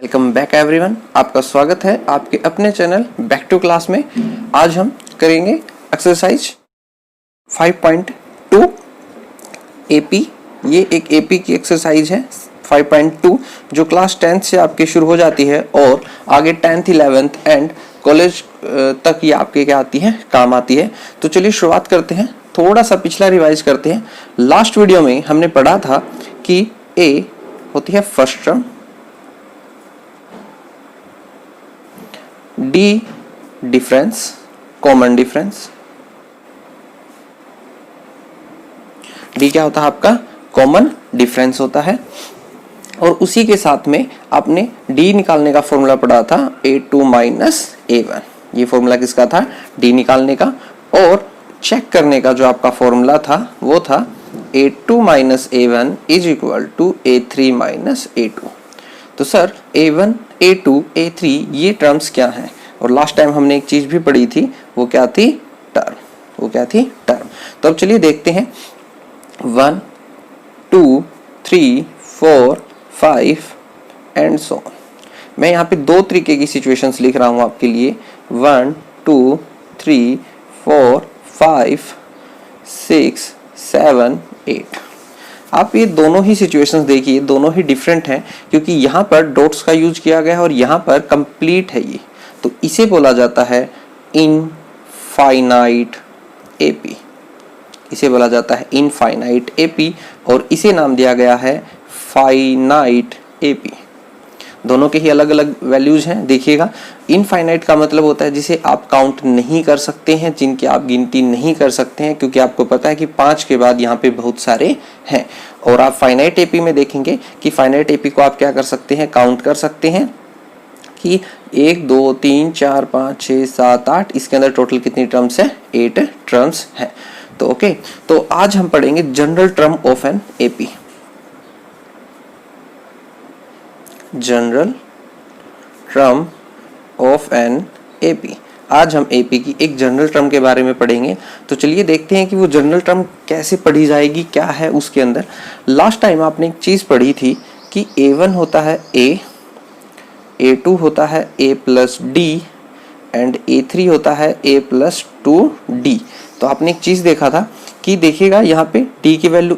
Welcome back everyone, आपका स्वागत है आपके अपने चैनल बैक टू क्लास में। आज हम करेंगे एक्सरसाइज 5.2 एपी। ये एक एपी की एक्सरसाइज है 5.2 जो क्लास 10th से आपके शुरू हो जाती है और आगे 10th 11th एंड कॉलेज तक ये आपके क्या आती है, काम आती है। तो चलिए शुरुआत करते हैं, थोड़ा सा पिछला रिवाइज करते हैं। लास्ट वीडियो में हमने पढ़ा था कि ए होती है first term, D difference, common difference. D क्या होता है आपका? कॉमन डिफरेंस होता है। और उसी के साथ में आपने डी निकालने का फॉर्मूला पढ़ा था A2 माइनस A1। ये फॉर्मूला किसका था? डी निकालने का। और चेक करने का जो आपका फॉर्मूला था वो था A2 minus A1 is equal to A3 minus A2। तो सर A1, A2, A3 ये टर्म्स क्या हैं? और लास्ट टाइम हमने एक चीज भी पढ़ी थी, वो क्या थी? टर्म। वो क्या थी? टर्म। तो अब चलिए देखते हैं 1, 2, 3, 4, 5 एंड सो ऑन। मैं यहाँ पे दो तरीके की सिचुएशंस लिख रहा हूँ आपके लिए। 1, 2, 3, 4, 5, 6, 7, 8। आप ये दोनों ही सिचुएशंस देखिए, दोनों ही डिफरेंट हैं क्योंकि यहाँ पर डॉट्स का यूज किया गया है और यहाँ पर कंप्लीट है ये। तो इसे बोला जाता है इनफाइनाइट एपी। इसे बोला जाता है इनफाइनाइट एपी और इसे नाम दिया गया है फाइनाइट एपी। दोनों के ही अलग अलग वैल्यूज हैं। देखिएगा, इनफाइनाइट का मतलब होता है जिसे आप काउंट नहीं कर सकते हैं, जिनकी आप गिनती नहीं कर सकते हैं, क्योंकि आपको पता है कि 5 के बाद यहाँ पे बहुत सारे हैं। और आप फाइनाइट एपी में देखेंगे कि फाइनाइट एपी को आप क्या कर सकते हैं? काउंट कर सकते हैं कि 1, 2, 3, 4, 5, 6, 7, 8। इसके अंदर टोटल कितनी टर्म्स है? 8 टर्म्स हैं। तो ओके, तो आज हम पढ़ेंगे general term of an AP. General term of an AP. आज हम एपी की एक जनरल टर्म के बारे में पढ़ेंगे। तो चलिए देखते हैं कि वो जनरल टर्म कैसे पढ़ी जाएगी, क्या है उसके अंदर। लास्ट टाइम आपने एक चीज पढ़ी थी कि A1 होता है A, A2 होता है A plus D and A3 होता है A प्लस 2D। तो आपने एक चीज देखा था कि देखिएगा यहाँ पे D की वैल्यू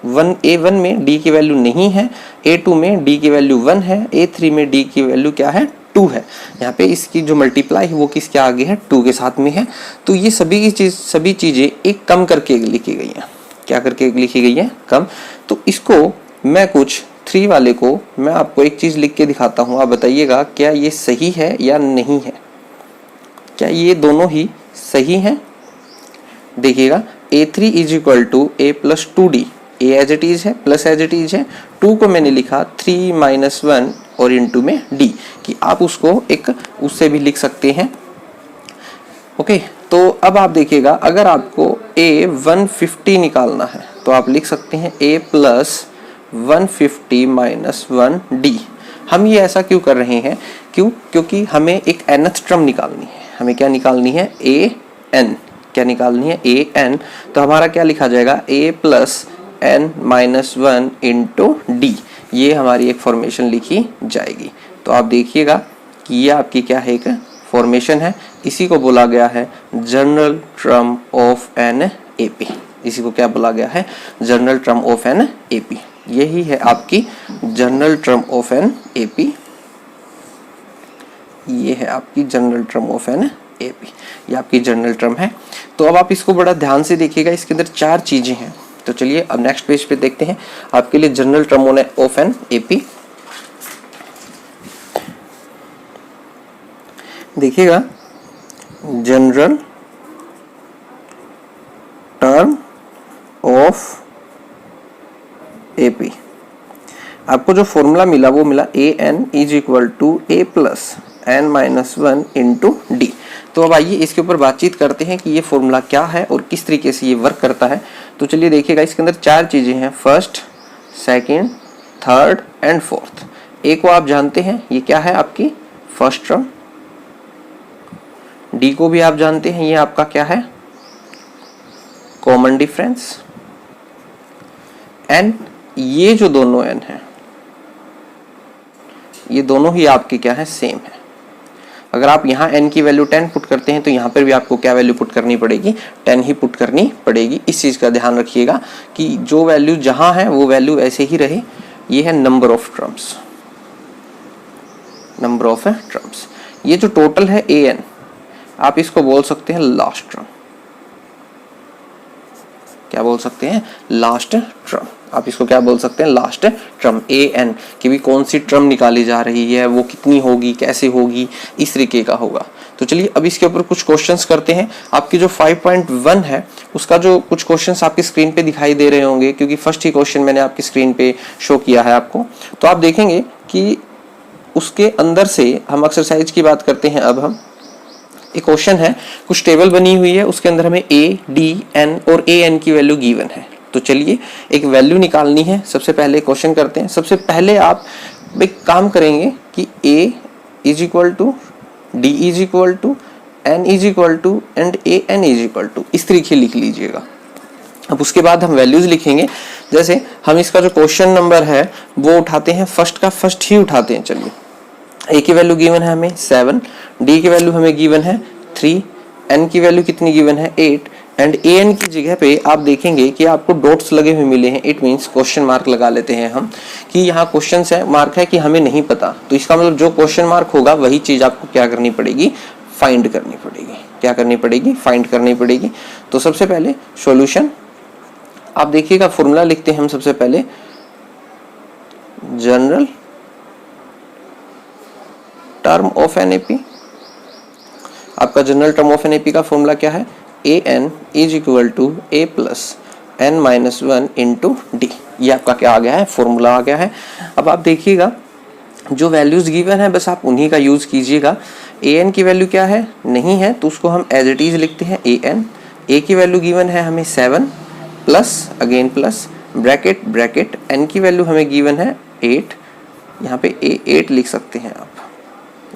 A1 में D की वैल्यू नहीं है, A2 में D की वैल्यू 1 है, A3 में D की वैल्यू क्या है? 2 है। यहाँ पे इसकी जो मल्टीप्लाई है वो किसके आगे है? 2 के साथ में है। तो ये सभी चीजें एक कम करके लिखी गई हैं। क्या करके लिखी गई है? कम। तो इसको मैं कुछ 3 वाले को मैं आपको एक चीज लिख के दिखाता हूँ, आप बताइएगा क्या ये सही है या नहीं है। क्या ये दोनों ही सही हैं? देखिएगा, A3 is equal to A plus 2D। A as it is है, प्लस एज इट इज है। 2 को मैंने लिखा 3 माइनस 1 और इंटू में D, कि आप उसको एक उससे भी लिख सकते हैं। ओके, तो अब आप देखिएगा, अगर आपको A 150 निकालना है तो आप लिख सकते हैं A प्लस 150 माइनस 1D। हम ये ऐसा क्यों कर रहे हैं? क्योंकि हमें एक nth टर्म निकालनी है। हमें क्या निकालनी है? AN। क्या निकालनी है? AN। तो हमारा क्या लिखा जाएगा? A plus n minus 1 into d. ये हमारी एक फॉर्मेशन लिखी जाएगी। तो आप देखिएगा कि ये आपकी क्या है? एक फॉर्मेशन है। इसी को बोला गया है general term of an AP. इसी को क्या बोला गया है? General term of an AP. यही है आपकी general term of an AP. ये है आपकी general term of an AP. ये आपकी जनरल टर्म है। तो अब आप इसको बड़ा ध्यान से देखिएगा, इसके अंदर 4 चीजें हैं। तो चलिए अब नेक्स्ट पेज पे देखते हैं आपके लिए general term of an AP. देखिएगा, जनरल टर्म ऑफ एपी, आपको जो फॉर्मूला मिला वो मिला AN is equal to A plus n minus 1 into d. तो अब आइए इसके ऊपर बातचीत करते हैं कि ये फॉर्मूला क्या है और किस तरीके से ये वर्क करता है। तो चलिए देखिएगा, इसके अंदर 4 चीजें हैं, first, second, third and fourth. A को आप जानते हैं, ये क्या है? आपकी फर्स्ट टर्म। डी को भी आप जानते हैं, ये आपका क्या है? Common difference. एन, ये जो दोनों एन है ये दोनों ही आपके क्या है, सेम है। अगर आप यहाँ n की वैल्यू 10 पुट करते हैं तो यहाँ पर भी आपको क्या वैल्यू पुट करनी पड़ेगी, 10 ही पुट करनी पड़ेगी। इस चीज़ का ध्यान रखिएगा कि जो वैल्यू जहाँ है वो वैल्यू ऐसे ही रहे। ये है number of terms, number of terms. ये जो टोटल है an, आप इसको बोल सकते हैं लास्ट टर्म। क्या बोल सकते हैं, लास्ट टर्म। आप इसको क्या बोल सकते हैं, लास्ट टर्म an, कि भी कौन सी टर्म निकाली जा रही है, वो कितनी होगी, कैसे होगी, इस तरीके का होगा। तो चलिए अब इसके ऊपर कुछ क्वेश्चंस करते हैं। आपकी जो 5.1 है उसका जो कुछ क्वेश्चंस आपकी स्क्रीन पे दिखाई दे रहे होंगे, क्योंकि फर्स्ट ही क्वेश्चन मैंने आपकी स्क्रीन पे शो किया है आपको। तो आप देखेंगे कि उसके अंदर से हम एक्सरसाइज की बात करते हैं। अब हम एक क्वेश्चन है, कुछ टेबल बनी हुई है, उसके अंदर हमें a, d, n और an की वैल्यू गिवन है। तो चलिए एक वैल्यू निकालनी है। सबसे पहले क्वेश्चन करते हैं। सबसे पहले आप एक काम करेंगे कि a is equal to d is equal to n is equal to and an is equal to, इस तरीके लिख लीजिएगा। अब उसके बाद हम वैल्यूज लिखेंगे। जैसे हम इसका जो क्वेश्चन नंबर है वो उठाते हैं, फर्स्ट का फर्स्ट ही उठाते हैं। चलिए a की वैल्यू गिवन है हमें 7, d की वैल्यू हमें गिवन है 3, n की वैल्यू कितनी गिवन है 8 एंड an की जगह पे आप देखेंगे कि आपको डॉट्स लगे हुए मिले हैं। इट मींस क्वेश्चन मार्क लगा लेते हैं हम कि यहाँ क्वेश्चन है, मार्क है कि हमें नहीं पता। तो इसका मतलब जो क्वेश्चन मार्क होगा वही चीज आपको क्या करनी पड़ेगी, फाइंड करनी पड़ेगी। क्या करनी पड़ेगी, फाइंड करनी पड़ेगी। तो सबसे पहले सॉल्यूशन आप देखिएगा, फॉर्मूला लिखते हैं हम सबसे पहले, general term of an AP. आपका general term of an AP का फॉर्मूला क्या है, a n is equal to a plus n minus 1 into d. ये आपका क्या आ गया है, फॉर्मूला आ गया है। अब आप देखिएगा जो वैल्यूज गिवन है बस आप उन्हीं का यूज कीजिएगा। ए एन की वैल्यू क्या है, नहीं है तो उसको हम एज इट इज लिखते हैं ए एन। ए की वैल्यू गिवन है हमें 7 plus again plus bracket bracket, n की वैल्यू हमें गिवन है 8। यहाँ पे ए 8 लिख सकते हैं आप,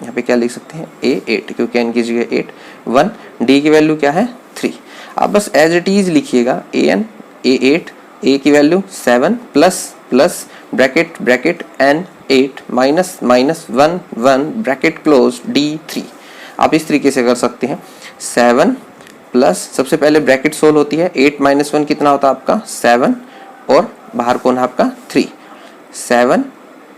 यहाँ पे क्या लिख सकते हैं ए 8, क्योंकि एन की जगह 8 1। डी की वैल्यू क्या है 3। आप बस एज इट इज लिखिएगा ए एन ए 8, ए की value 7 plus plus bracket bracket n 8 minus minus 1 1 bracket close d 3। आप इस तरीके से कर सकते हैं। 7 प्लस, सबसे पहले ब्रैकेट सोल्व होती है, 8 माइनस 1 कितना होता है आपका 7 और बाहर कौन है आपका 3। 7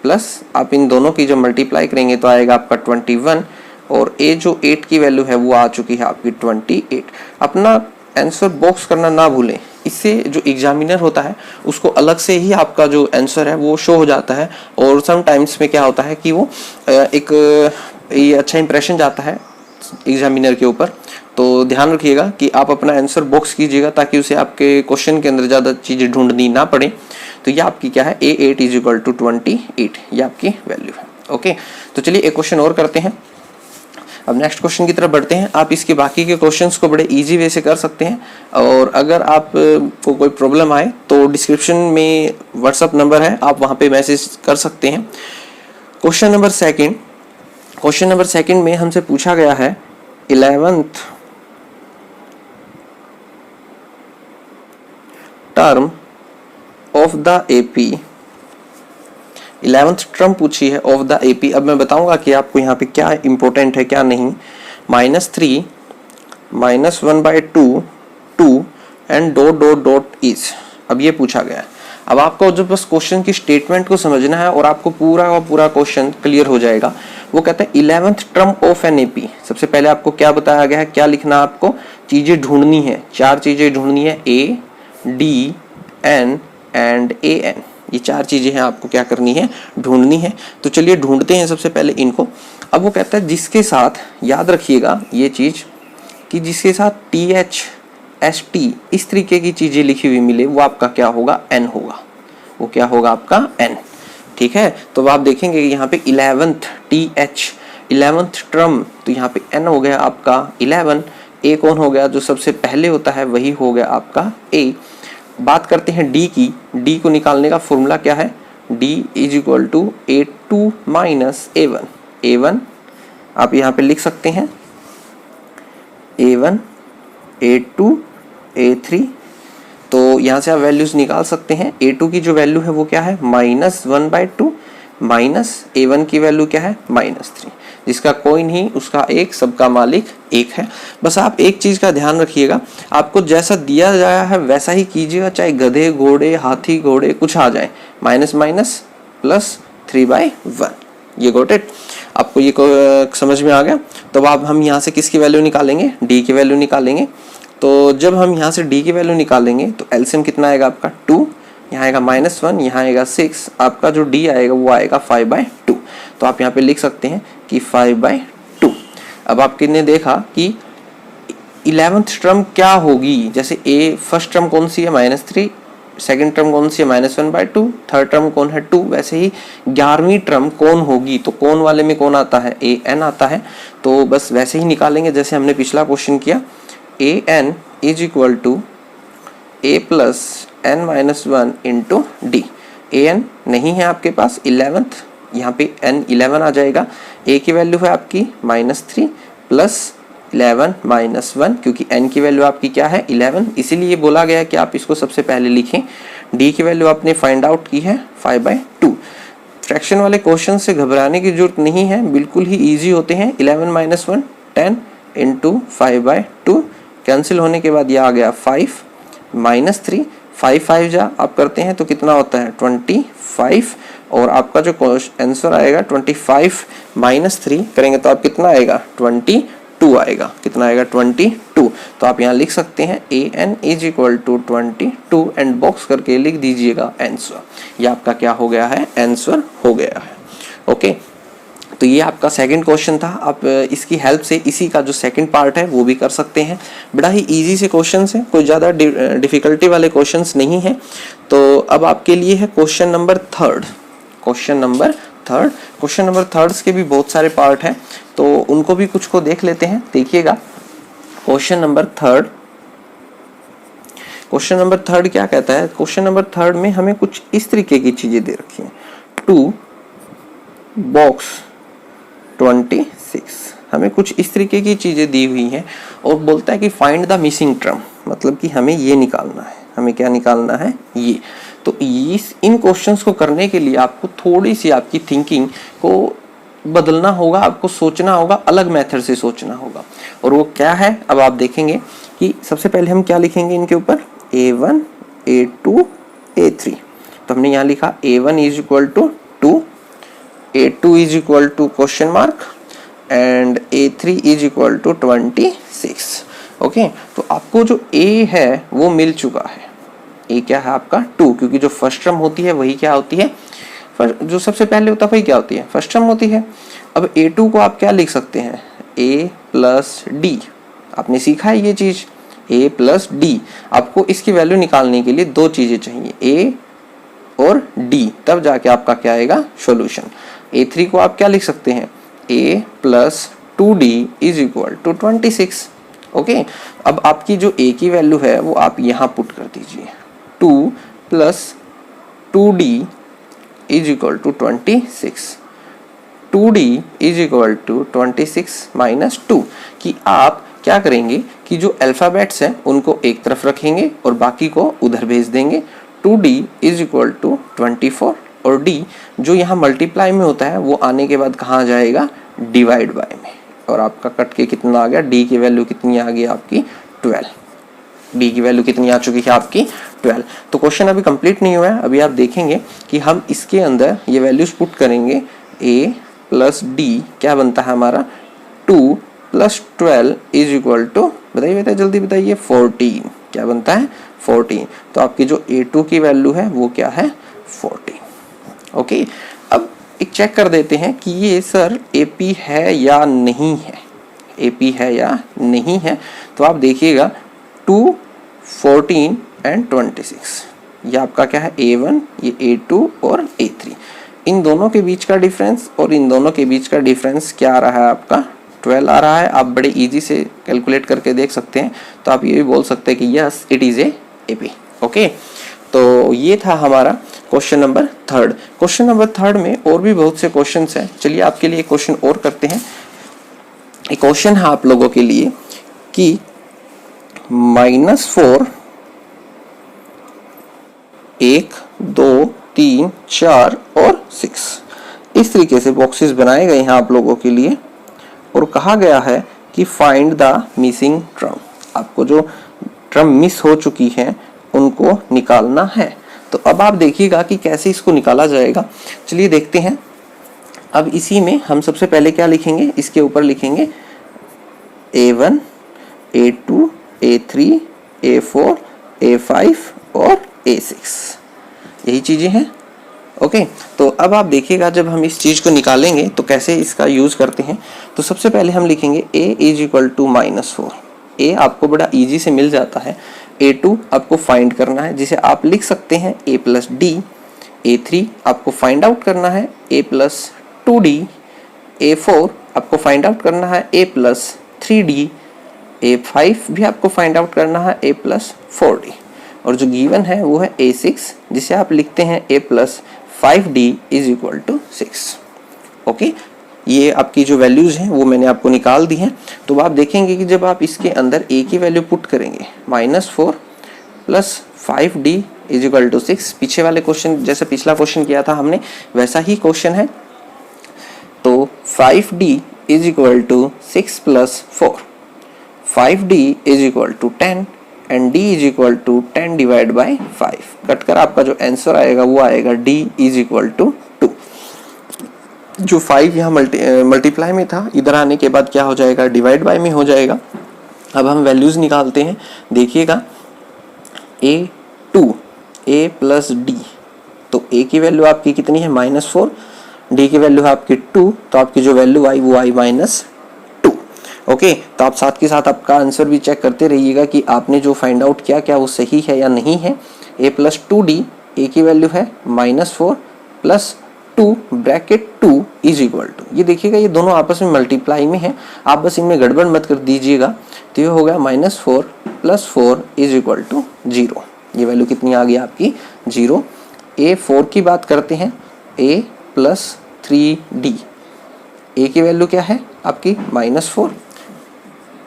प्लस आप इन दोनों की जो मल्टीप्लाई करेंगे तो आएगा आपका 21 और ए जो 8 की वैल्यू है वो आ चुकी है आपकी 28। अपना आंसर बॉक्स करना ना भूलें, इससे जो एग्जामिनर होता है उसको अलग से ही आपका जो आंसर है वो शो हो जाता है। और समटाइम्स में क्या होता है कि वो एक ये अच्छा इंप्रेशन जाता है एग्जामिनर के ऊपर। तो ध्यान रखिएगा कि आप अपना आंसर बॉक्स कीजिएगा ताकि उसे आपके क्वेश्चन के अंदर ज़्यादा चीज़ें ढूंढनी ना पड़े। तो ये आपकी क्या है, A8 इज इक्वल टू 28, ये आपकी वैल्यू है। ओके, तो चलिए एक क्वेश्चन और करते हैं। अब नेक्स्ट क्वेश्चन की तरफ बढ़ते हैं। आप इसके बाकी के क्वेश्चंस को बड़े इजी वे से कर सकते हैं, और अगर आप को कोई प्रॉब्लम आए तो डिस्क्रिप्शन में व्हाट्सअप नंबर है, आप वहाँ पे मैसेज कर सकते हैं। क्वेश्चन नंबर सेकंड में हमसे पूछा गया है 11th term of the AP. 11th term पूछी है ऑफ द एपी। अब मैं बताऊंगा कि आपको यहाँ पे क्या इंपॉर्टेंट है क्या नहीं। -3 -1/2 2 and dot dot dot is. अब ये पूछा गया है। अब आपको जो बस क्वेश्चन की स्टेटमेंट को समझना है और आपको पूरा का पूरा क्वेश्चन क्लियर हो जाएगा। वो कहता है 11th term of an AP. सबसे पहले आपको क्या बताया गया है, क्या लिखना, आपको चीजें ढूंढनी है, 4 चीजें ढूंढनी है, a d n and a n. ये 4 चीजें हैं, आपको क्या करनी है, ढूंढनी है। तो चलिए ढूंढते हैं सबसे पहले इनको। अब वो कहता है जिसके साथ, याद रखिएगा ये चीज कि जिसके साथ TH ST इस तरीके की चीजें लिखी हुई मिले वो आपका क्या होगा, N होगा। वो क्या होगा आपका N। ठीक है, तो आप देखेंगे यहाँ पे 11th TH 11th टर्म, तो यहाँ पे N हो गया आपका 11। A कौन हो गया, जो सबसे पहले होता है वही हो गया आपका A। बात करते हैं D की। D को निकालने का फॉर्मूला क्या है, D is equal to A2 minus A1। A1 आप यहाँ पे लिख सकते हैं A1 A2 A3। तो यहाँ से आप वैल्यूज निकाल सकते हैं। A2 की जो वैल्यू है वो क्या है, -1/2 माइनस A1 की वैल्यू क्या है -3, जिसका कोई नहीं उसका एक, सबका मालिक एक है। बस आप एक चीज का ध्यान रखिएगा, आपको जैसा दिया गया है वैसा ही कीजिएगा, चाहे गधे घोड़े हाथी घोड़े कुछ आ जाए, माइनस माइनस प्लस 3/1। ये गॉट इट, आपको ये समझ में आ गया। तो अब हम यहाँ से किसकी वैल्यू निकालेंगे, डी की वैल्यू निकालेंगे। तो जब हम यहाँ से डी की वैल्यू निकालेंगे तो एलसीएम कितना आएगा आपका 2, यहाँ आएगा -1, यहाँ आएगा 6, आपका जो डी आएगा वो आएगा 5/2। तो आप यहाँ पे लिख सकते हैं कि 5/2। अब आपने ने देखा कि 11th टर्म क्या होगी, जैसे ए फर्स्ट टर्म कौन सी है -3, सेकेंड टर्म कौन सी है -1/2, थर्ड टर्म कौन है 2, वैसे ही 11वीं टर्म कौन होगी, तो कौन वाले में कौन आता है, an आता है। तो बस वैसे ही निकालेंगे जैसे हमने पिछला क्वेश्चन किया, an is equal to a plus n-1 into d. an नहीं है आपके पास 11th, यहाँ पे n 11 आ जाएगा। a की वैल्यू है आपकी -3 प्लस 11 -1, क्योंकि n की वैल्यू आपकी क्या है 11, इसीलिए बोला गया कि आप इसको सबसे पहले लिखें। d की वैल्यू आपने फाइंड आउट की है 5/2। फ्रैक्शन वाले क्वेश्चन से घबराने की जरूरत नहीं है, बिल्कुल ही इजी होते हैं। 11 - 1 10 इंटू 5/2, कैंसिल होने के बाद यह आ गया 5 -3, 5 जा आप करते हैं तो कितना होता है 25, और आपका जो आंसर आएगा 25 -3 करेंगे तो आप कितना आएगा 22 आएगा। कितना आएगा 22। तो आप यहाँ लिख सकते हैं an is equal to 22 and box करके लिख दीजिएगा आंसर। ये आपका क्या हो गया है, आंसर हो गया है। ओके, तो ये आपका सेकंड क्वेश्चन था। आप इसकी हेल्प से इसी का जो सेकंड पार्ट है वो भी कर सकते हैं। बड़ा ही इजी से क्वेश्चन है, कोई ज़्यादा डिफिकल्टी वाले क्वेश्चंस नहीं है। तो अब आपके लिए है question number third. Question number third के भी बहुत सारे पार्ट हैं, तो उनको भी कुछ को देख लेते हैं। देखिएगा क्वेश्चन नंबर थर्ड क्या कहता है। क्वेश्चन नंबर थर्ड में हमें कुछ इस तरीके की चीजें दे रखी हैं। 2 बॉक्स 26, हमें कुछ इस तरीके की चीजें दी हुई हैं और बोलता है कि फाइंड द मिसिंग टर्म, मतलब कि हमें ये निकालना है। हमें क्या निकालना है, ये। तो इन क्वेश्चंस को करने के लिए आपको थोड़ी सी आपकी थिंकिंग को बदलना होगा, आपको सोचना होगा, अलग मेथड से सोचना होगा। और वो क्या है, अब आप देखेंगे कि सबसे पहले हम क्या लिखेंगे इनके ऊपर, A1 A2 A3। तो हमने यहाँ लिखा A1 is equal to 2, A2 is equal to question mark and A3 is equal to 26। Okay, तो आपको जो A है वो मिल चुका है। A क्या है आपका 2, क्योंकि जो फर्स्ट टर्म होती है वही क्या होती है, जो सबसे पहले होता है वही क्या होती है, फर्स्ट टर्म होती है। अब A2 को आप क्या लिख सकते हैं, A प्लस डी। आपने सीखा है ये चीज, A प्लस डी। आपको इसकी वैल्यू निकालने के लिए दो चीजें चाहिए, A और D, तब जाके आपका क्या आएगा सॉल्यूशन। A3 को आप क्या लिख सकते हैं, A plus 2D is equal to 26। Okay, अब आपकी जो A की वैल्यू है वो आप यहाँ पुट कर दीजिए, 2 plus 2D is equal to 26, 2D is equal to 26 minus 2। कि आप क्या करेंगे कि जो अल्फ़ाबेट्स हैं उनको एक तरफ रखेंगे और बाकी को उधर भेज देंगे। 2D इज इक्वल टू 24 और D जो यहाँ मल्टीप्लाई में होता है वो आने के बाद कहाँ जाएगा, डिवाइड बाय में। और आपका कट के कितना आ गया, D की वैल्यू कितनी आ गई आपकी 12। D की वैल्यू कितनी आ चुकी है आपकी 12। तो क्वेश्चन अभी कंप्लीट नहीं हुआ है, अभी आप देखेंगे कि हम इसके अंदर ये वैल्यूज पुट करेंगे। A प्लस D क्या बनता है हमारा, 2 प्लस 12 इज इक्वल टू, बताइए जल्दी बताइए, 14। क्या बनता है 14। तो आपकी जो A2 की वैल्यू है वो क्या है 14। ओके, अब एक चेक कर देते हैं कि ये सर AP है या नहीं है, AP है या नहीं है। तो आप देखिएगा 2, 14 एंड 26, ये आपका क्या है A1, ये A2 और A3। इन दोनों के बीच का डिफरेंस और इन दोनों के बीच का डिफरेंस क्या आ रहा है आपका 12 आ रहा है। आप बड़े इजी से कैलकुलेट करके देख सकते हैं। तो आप ये भी बोल सकते हैं कि yes it is a AP। Okay, तो ये था हमारा question number third. Question number third में और भी बहुत से क्वेश्चंस हैं। चलिए आपके लिए क्वेश्चन और करते हैं। एक क्वेश्चन है आप लोगों के लिए कि -4 1 2 3 4 और 6 इस तरीके से बॉक्सेस बनाए गए हैं आप लोगों के लिए और कहा गया है कि फाइंड द मिसिंग टर्म। आपको जो टर्म मिस हो चुकी है उनको निकालना है। तो अब आप देखिएगा कि कैसे इसको निकाला जाएगा। चलिए देखते हैं। अब इसी में हम सबसे पहले क्या लिखेंगे, इसके ऊपर लिखेंगे A1, A2, A3, A4, A5 और A6, यही चीज़ें हैं। ओके, तो अब आप देखिएगा जब हम इस चीज़ को निकालेंगे तो कैसे इसका यूज़ करते हैं। तो सबसे पहले हम लिखेंगे A is equal to -4। A आपको बड़ा इजी से मिल जाता है। A2 आपको फाइंड करना है, जिसे आप लिख सकते हैं A प्लस डी। A3 आपको फाइंड आउट करना है A प्लस 2D। A4 आपको फाइंड आउट करना है A प्लस 3D। A5 भी आपको फाइंड आउट करना है A प्लस 4D। और जो गिवन है वो है A6, जिसे आप लिखते हैं A plus 5D is equal to 6। Okay, ये आपकी जो वैल्यूज़ हैं वो मैंने आपको निकाल दी हैं। तो आप देखेंगे कि जब आप इसके अंदर A की वैल्यू पुट करेंगे -4 plus 5D is equal to 6, पीछे वाले क्वेश्चन जैसे पिछला क्वेश्चन किया था हमने वैसा ही क्वेश्चन है। तो 5D is equal to 6 plus 4, 5D is equal to 10 and D is equal to 10 divide by 5। Cut कर आपका जो आंसर आएगा वो आएगा D इज इक्वल टू 2। जो 5 यहाँ मल्टीप्लाई में था, इधर आने के बाद क्या हो जाएगा, डिवाइड बाय में हो जाएगा। अब हम वैल्यूज़ निकालते हैं। देखिएगा A2 A प्लस D, तो A की वैल्यू आपकी कितनी है -4, D की वैल्यू है आपकी 2, तो आपकी जो वैल्यू आई वो आई -2। ओके, तो आप साथ के साथ आपका आंसर भी चेक करते रहिएगा कि आपने जो फाइंड आउट किया क्या वो सही है या नहीं है। A प्लस 2D, A की वैल्यू है -4 plus 2 bracket 2 is equal to, ये देखिएगा ये दोनों आपस में मल्टीप्लाई में है, आप बस इनमें गड़बड़ मत कर दीजिएगा। तो ये हो गया -4 प्लस 4 इज इक्वल टू 0। ये वैल्यू कितनी आ गई आपकी 0। A4 की बात करते हैं, A प्लस 3D, A की वैल्यू क्या है आपकी -4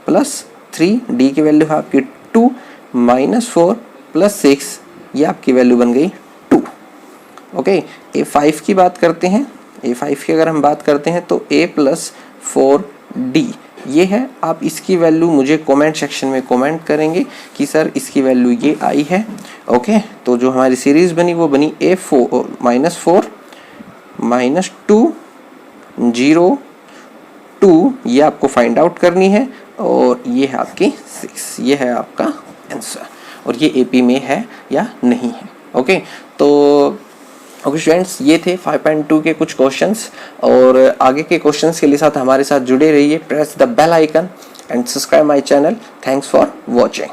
प्लस 3D की वैल्यू है आपकी 2, -4 प्लस 6, ये आपकी वैल्यू बन गई 2। ओके, A5 की बात करते हैं। A5 की अगर हम बात करते हैं तो A प्लस 4D ये है। आप इसकी वैल्यू मुझे कमेंट सेक्शन में कमेंट करेंगे कि सर इसकी वैल्यू ये आई है। ओके, तो जो हमारी सीरीज़ बनी वो बनी A4 -4 -2 0 2, ये आपको फाइंड आउट करनी है और ये है आपकी 6, ये है आपका आंसर। और ये AP में है या नहीं है। ओके, तो ओके स्टूडेंट्स, ये थे 5.2 के कुछ क्वेश्चंस और आगे के क्वेश्चंस के लिए साथ हमारे साथ जुड़े रहिए। Press the bell icon and subscribe my channel. Thanks for watching.